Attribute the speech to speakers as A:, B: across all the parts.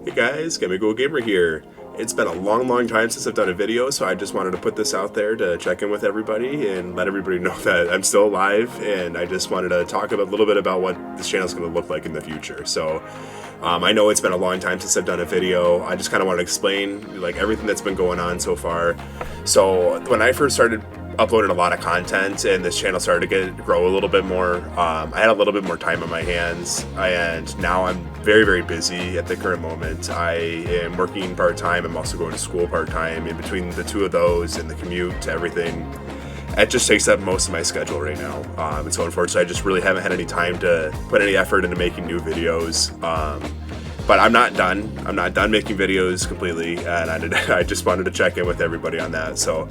A: Hey guys, Chemical Gamer here. It's been a long time since I've done a video, so I just wanted to put this out there to check in with everybody and let everybody know that I'm still alive, and I just wanted to talk a little bit about what this channel is going to look like in the future. So, I know it's been a long time since I've done a video. I just kind of want to explain like everything that's been going on so far. So, when I first started uploading a lot of content and this channel started to grow a little bit more, I had a little bit more time on my hands, and now I'm very busy at the current moment. I am working part-time. I'm also going to school part-time. In between the two of those and the commute to everything, it just takes up most of my schedule right now. And so unfortunately, I just really haven't had any time to put any effort into making new videos. But I'm not done. I'm not done making videos completely, and I just wanted to check in with everybody on that. So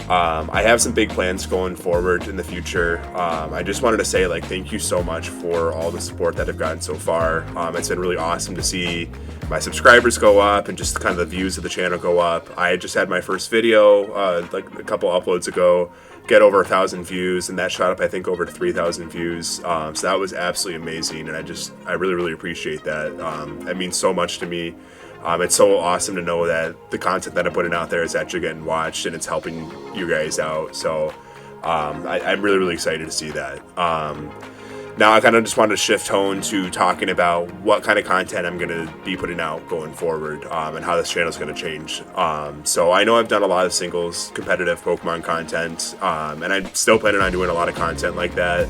A: I have some big plans going forward in the future. I just wanted to say, like, thank you so much for all the support that I've gotten so far. It's been really awesome to see my subscribers go up and just kind of the views of the channel go up. I just had my first video like a couple uploads ago get over 1,000 views, and that shot up I think over to 3,000 views. So that was absolutely amazing, and I really appreciate that. It means so much to me. It's so awesome to know that the content that I'm putting out there is actually getting watched and it's helping you guys out. So I'm really excited to see that. Now I kind of just wanted to shift tone to talking about what kind of content I'm going to be putting out going forward, and how this channel is going to change. So I know I've done a lot of singles competitive Pokemon content, and I'm still planning on doing a lot of content like that.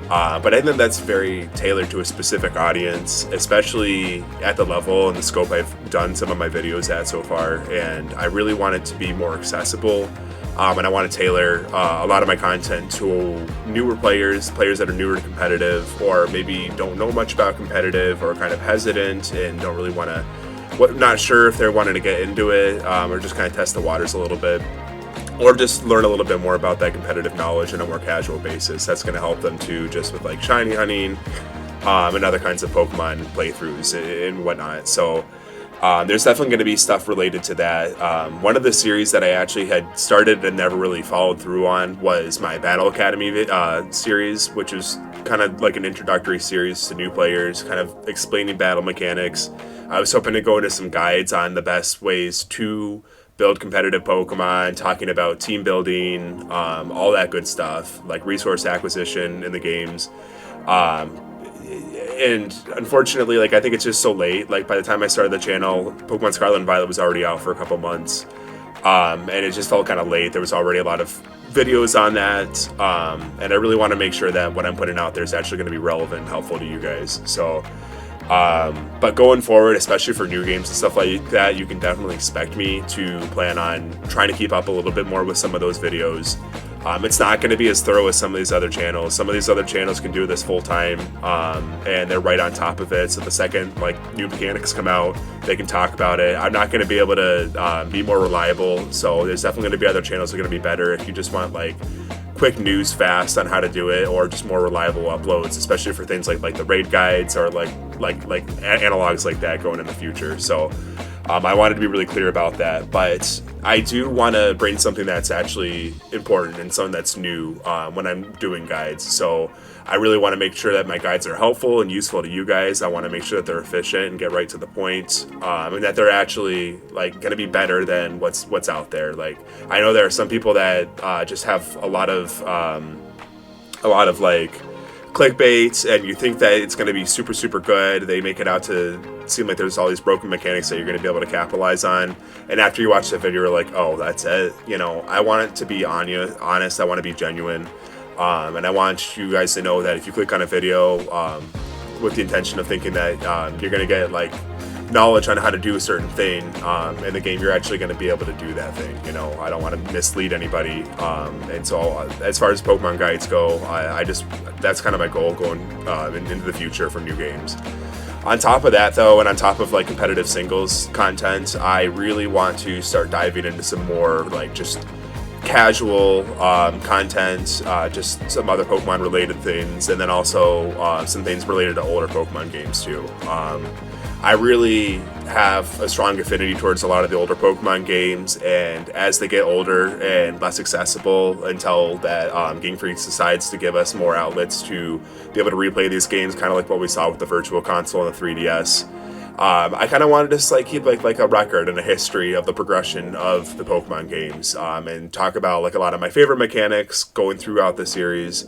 A: But I think that's very tailored to a specific audience, especially at the level and the scope I've done some of my videos at so far. And I really want it to be more accessible. And I want to tailor a lot of my content to newer players that are newer to competitive, or maybe don't know much about competitive, or kind of hesitant and don't really want to, not sure if they're wanting to get into it, or just kind of test the waters a little bit, or just learn a little bit more about that competitive knowledge on a more casual basis. That's going to help them too, just with like shiny hunting, and other kinds of Pokemon playthroughs and whatnot. So there's definitely going to be stuff related to that. One of the series that I actually had started and never really followed through on was my Battle Academy series, which is kind of like an introductory series to new players, kind of explaining battle mechanics. I was hoping to go into some guides on the best ways to build competitive Pokemon, talking about team building, all that good stuff, like resource acquisition in the games. And unfortunately, like, I think it's just so late. Like, by the time I started the channel, Pokemon Scarlet and Violet was already out for a couple months. And it just felt kind of late. There was already a lot of videos on that. And I really want to make sure that what I'm putting out there is actually going to be relevant and helpful to you guys. So, but going forward, especially for new games and stuff like that, you can definitely expect me to plan on trying to keep up a little bit more with some of those videos. It's not going to be as thorough as some of these other channels. Some of these other channels can do this full time, and they're right on top of it. So the second like new mechanics come out, they can talk about it. I'm not going to be able to be more reliable. So there's definitely going to be other channels that are going to be better if you just want like quick news fast on how to do it, or just more reliable uploads, especially for things like the raid guides or like analogs like that going in the future. So I wanted to be really clear about that, but I do want to bring something that's actually important and something that's new when I'm doing guides. So I really want to make sure that my guides are helpful and useful to you guys. I want to make sure that they're efficient and get right to the point, and that they're actually like going to be better than what's out there. Like, I know there are some people that just have a lot of like clickbait, and you think that it's going to be super good. They make it out to seem like there's all these broken mechanics that you're going to be able to capitalize on, and after you watch the video you're like, oh, that's it. You know, I want it to be honest. I want to be genuine, and I want you guys to know that if you click on a video with the intention of thinking that you're going to get like knowledge on how to do a certain thing in the game, you're actually going to be able to do that thing. You know, I don't want to mislead anybody, and so as far as Pokemon guides go, I just, that's kind of my goal going into the future for new games. On top of that though, and on top of like competitive singles content, I really want to start diving into some more like just casual content, just some other Pokemon related things, and then also some things related to older Pokemon games too. I really have a strong affinity towards a lot of the older Pokemon games, and as they get older and less accessible, until that Game Freak decides to give us more outlets to be able to replay these games, kind of like what we saw with the Virtual Console and the 3DS, I kind of wanted to just like keep like a record and a history of the progression of the Pokemon games, and talk about like a lot of my favorite mechanics going throughout the series.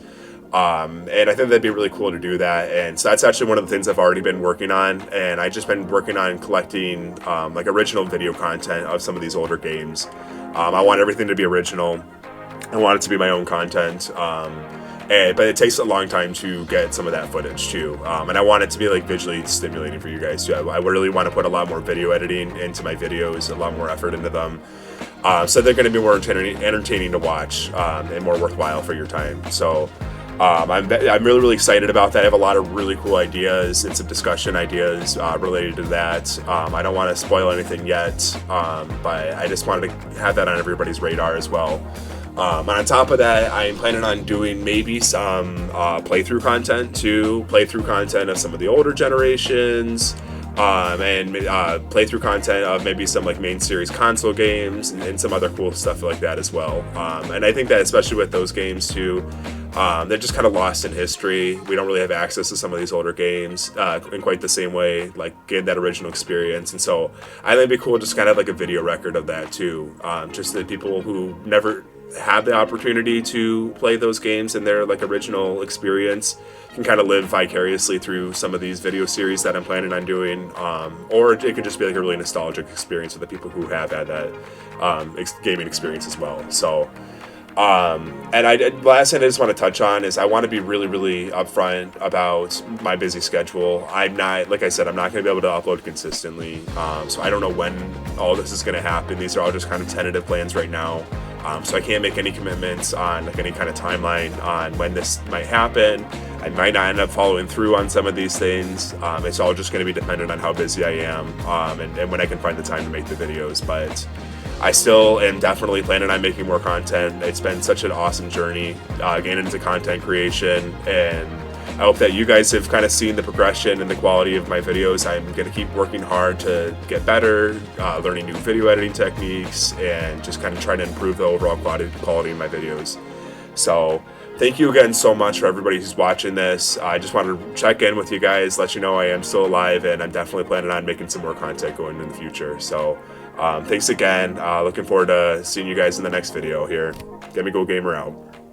A: And I think that'd be really cool to do that. And so that's actually one of the things I've already been working on. And I just been working on collecting like original video content of some of these older games. I want everything to be original. I want it to be my own content. But it takes a long time to get some of that footage too. And I want it to be like visually stimulating for you guys too. I really want to put a lot more video editing into my videos, a lot more effort into them. So they're going to be more entertaining to watch, and more worthwhile for your time. So I'm really excited about that. I have a lot of really cool ideas and some discussion ideas related to that. I don't want to spoil anything yet, but I just wanted to have that on everybody's radar as well. And on top of that, I'm planning on doing maybe some playthrough content of some of the older generations, and playthrough content of maybe some like main series console games and some other cool stuff like that as well. And I think that especially with those games too, they're just kind of lost in history. We don't really have access to some of these older games in quite the same way, like get that original experience. And so I think it'd be cool just kind of like a video record of that too, just the people who never have the opportunity to play those games in their like original experience can kind of live vicariously through some of these video series that I'm planning on doing, or it could just be like a really nostalgic experience for the people who have had that gaming experience as well. So and last thing I just want to touch on is I want to be really upfront about my busy schedule. I'm not, like I said, I'm not going to be able to upload consistently, so I don't know when all this is going to happen. These are all just kind of tentative plans right now. So I can't make any commitments on like any kind of timeline on when this might happen. I might not end up following through on some of these things. It's all just going to be dependent on how busy I am, and when I can find the time to make the videos. But I still am definitely planning on making more content. It's been such an awesome journey getting into content creation, and I hope that you guys have kind of seen the progression and the quality of my videos. I'm going to keep working hard to get better, learning new video editing techniques, and just kind of trying to improve the overall quality of my videos. So thank you again so much for everybody who's watching this. I just wanted to check in with you guys, let you know I am still alive, and I'm definitely planning on making some more content going in the future. So thanks again. Looking forward to seeing you guys in the next video here. Demigo Gamer out.